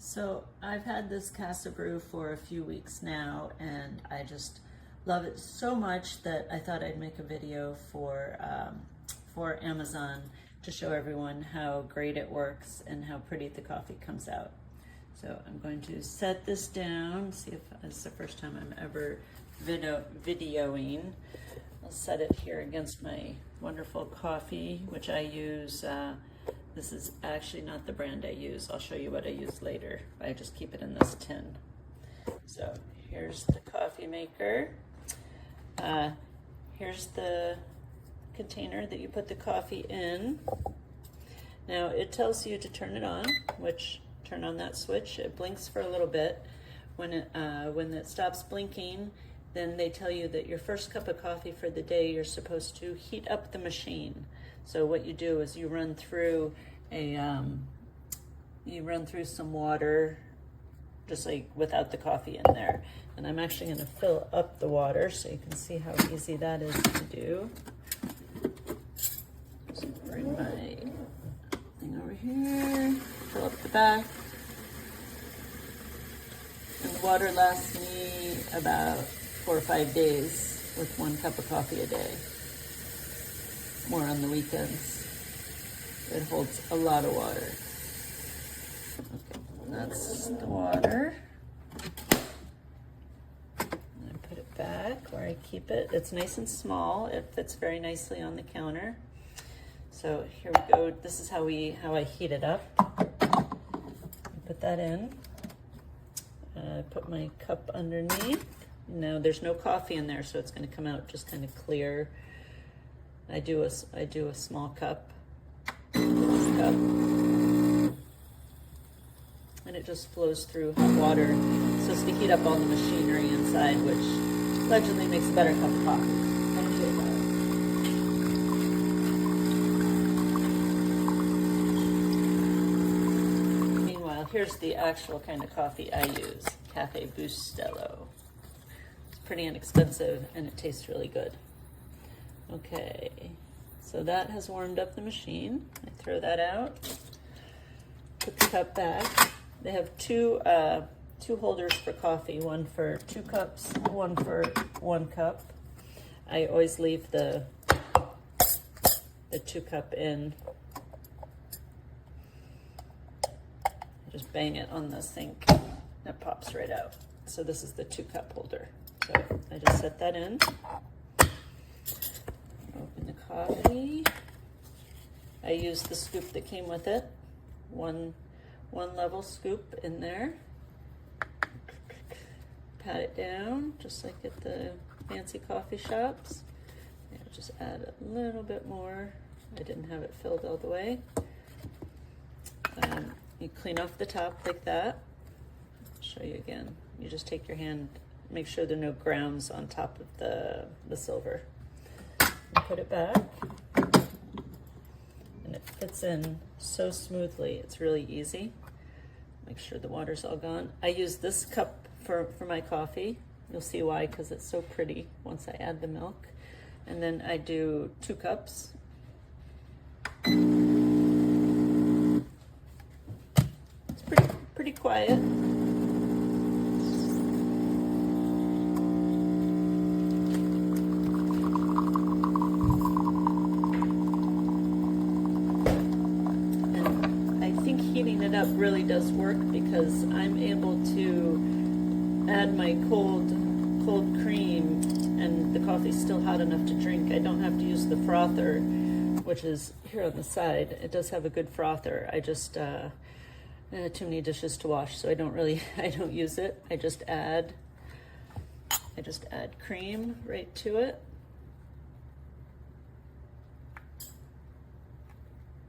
So I've had this Casa Brew for a few weeks now, and I just love it so much that I thought I'd make a video for Amazon to show everyone how great it works and how pretty the coffee comes out. So I'm going to set this down, see if it's the first time I'm ever videoing. I'll set it here against my wonderful coffee, which I use. This is actually not the brand I use. I'll show you what I use later. I just keep it in this tin. So here's the coffee maker. Here's the container that you put the coffee in. Now it tells you to turn it on, which turn on that switch. It blinks for a little bit. When it stops blinking, then they tell you that your first cup of coffee for the day, you're supposed to heat up the machine. So what you do is you run through some water, just like without the coffee in there. And I'm actually going to fill up the water so you can see how easy that is to do. Just bring my thing over here, fill up the back. And the water lasts me about 4 or 5 days with 1 cup of coffee a day. More on the weekends. It holds a lot of water. Okay, that's the water. And I put it back where I keep it. It's nice and small. It fits very nicely on the counter. So here we go. This is how I heat it up. Put that in. Put my cup underneath. Now there's no coffee in there, so it's going to come out just kind of clear. I do a small cup, and it just flows through hot water. So it's to heat up all the machinery inside, which allegedly makes a better cup of coffee. Meanwhile, here's the actual kind of coffee I use, Cafe Bustelo. It's pretty inexpensive and it tastes really good. Okay, so that has warmed up the machine. I throw that out, put the cup back. They have two holders for coffee, one for 2 cups, one for 1 cup. I always leave the 2 cup in. Just bang it on the sink, it pops right out. So this is the 2 cup holder. So I just set that in. Open the coffee. I use the scoop that came with it. One level scoop in there. Pat it down, just like at the fancy coffee shops. And just add a little bit more. I didn't have it filled all the way. You clean off the top like that. I'll show you again. You just take your hand, make sure there are no grounds on top of the silver. Put it back, and it fits in so smoothly. It's really easy. Make sure the water's all gone. I use this cup for my coffee. You'll see why, because it's so pretty once I add the milk. And then I do 2 cups. It's pretty quiet. Heating it up really does work because I'm able to add my cold cream and the coffee's still hot enough to drink. I don't have to use the frother, which is here on the side. It does have a good frother. I just I had too many dishes to wash, so I don't use it. I just add cream right to it.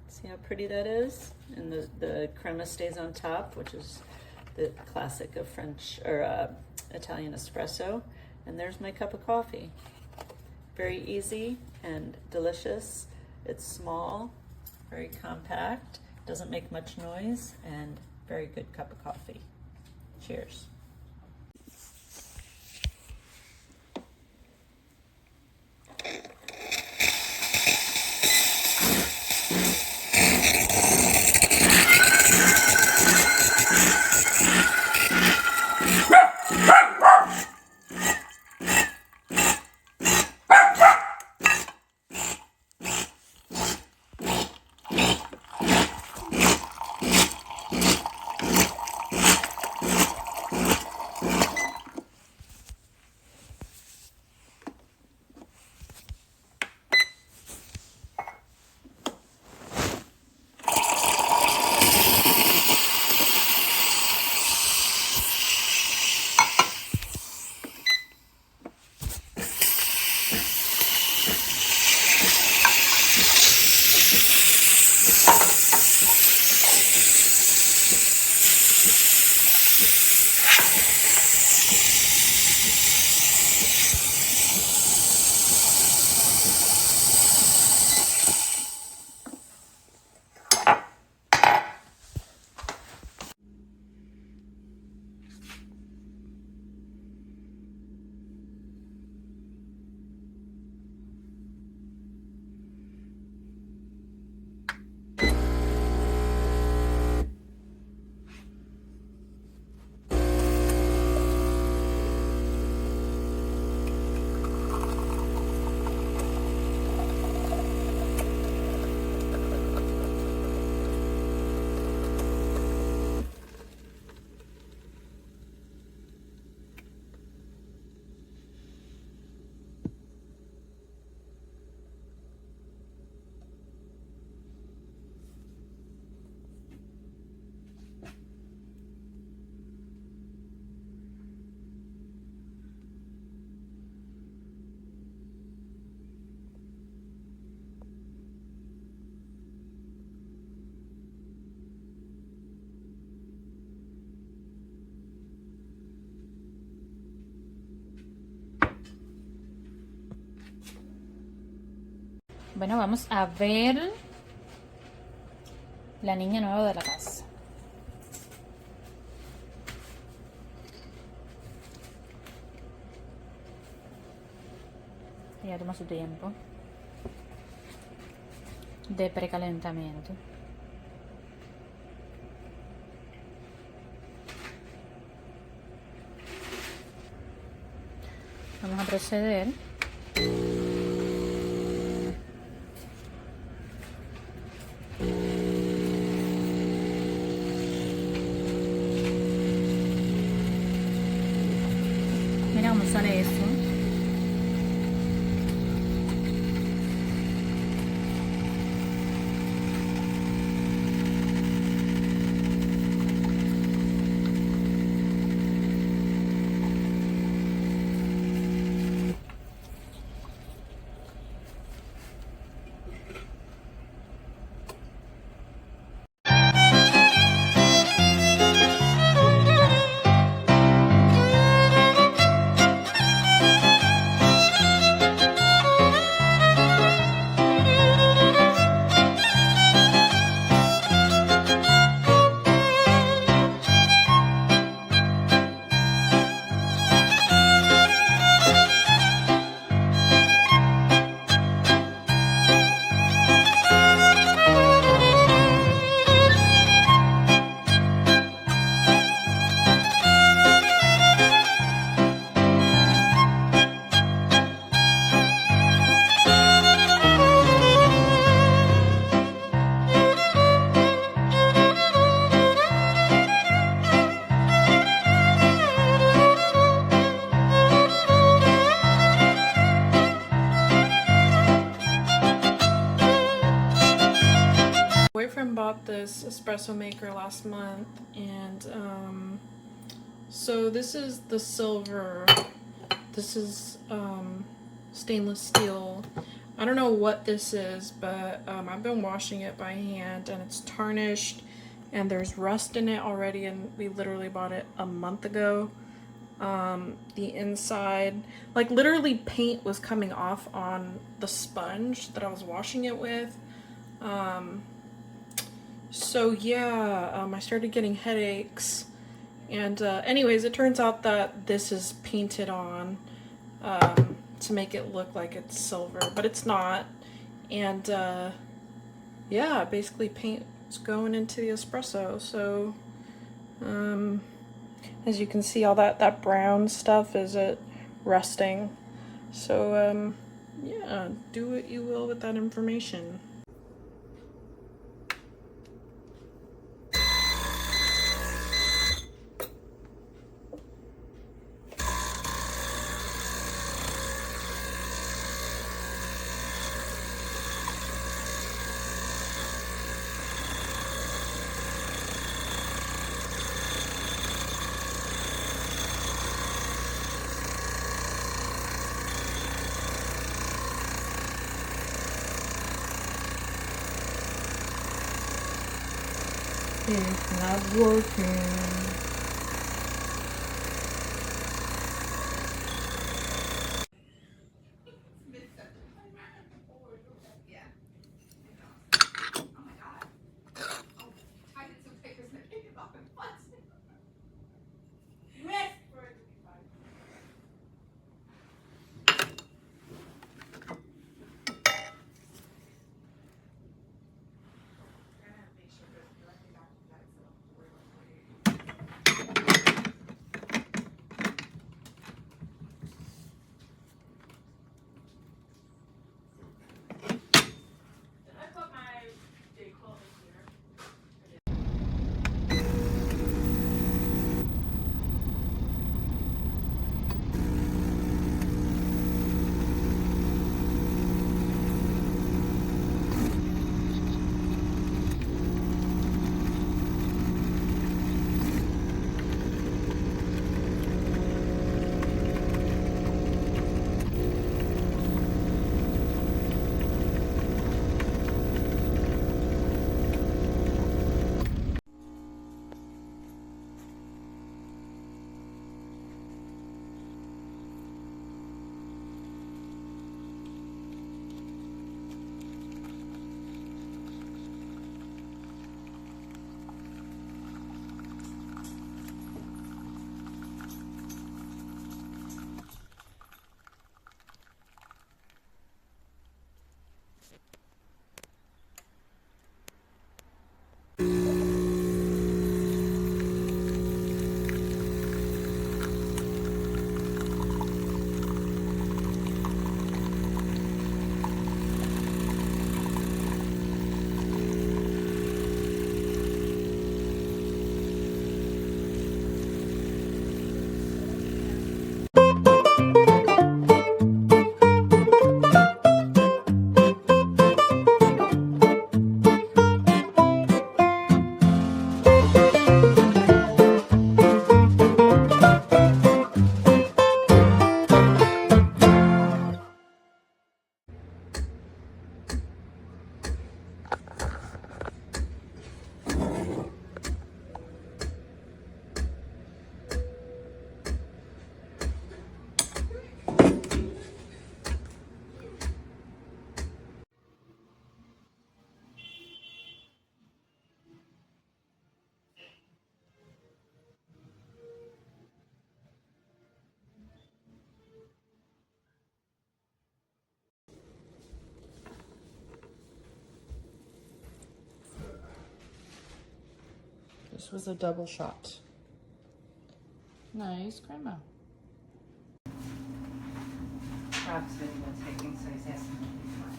See how pretty that is? And the crema stays on top, which is the classic of French or Italian espresso. And there's my cup of coffee. Very easy and delicious. It's small, very compact, doesn't make much noise, and very good cup of coffee. Cheers. Bueno, vamos a ver la niña nueva de la casa. Ella toma su tiempo de precalentamiento. Vamos a proceder mira cómo sale eso. Boyfriend bought this espresso maker last month, and so this is the silver, this is stainless steel. I don't know what this is, but I've been washing it by hand and it's tarnished and there's rust in it already, and we literally bought it a month ago. The inside, like literally paint was coming off on the sponge that I was washing it with. So yeah, I started getting headaches, and anyways, it turns out that this is painted on to make it look like it's silver, but it's not. And yeah, basically paint's going into the espresso. So as you can see, all that brown stuff is it rusting. So yeah, do what you will with that information. It's not working. This was a double shot. Nice grandma. Rob's video taking, so he's asking me to be quiet.